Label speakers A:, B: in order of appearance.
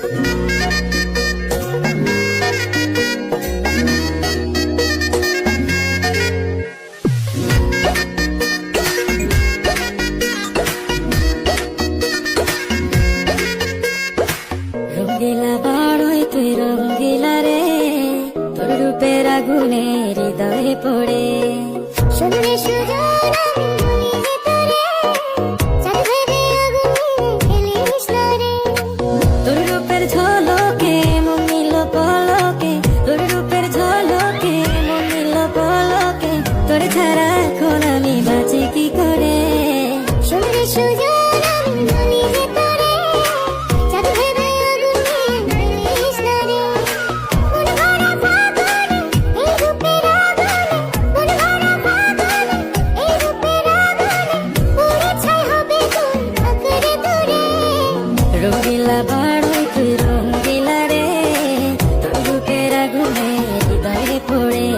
A: রঙ্গিলা বাড়ই তুই রঙ্গিলা রে, তোর রূপের আগুনে হৃদয়ে পড়ে।
B: শুনলে সুজন আমি ভুলি যে তোরে, চাঁদ ভেবে আগুনে খেলিস না রে।
A: তোর রূপের ঝলকে মন নিল পলকে, তোর রূপের ঝলকে মন নিল পলকে, তোর ছাড়া এখন আমি বাঁচি কি করে।
B: শুনলে সুজন আমি ভুলি যে তোরে, চাঁদ ভেবে আগুনে খেলিস না রে। মন ভরা ফাগুনে এই রূপের আগুনে, মন ভরা ফাগুনে এই রূপের আগুনে, পুড়ে ছাই হবে তোর আঁকড়ে ধরে।
A: রঙ্গিলা বাড়ই তুই রঙ্গিলা রে, তোর রূপের আগুনে হৃদয়ে পড়ে।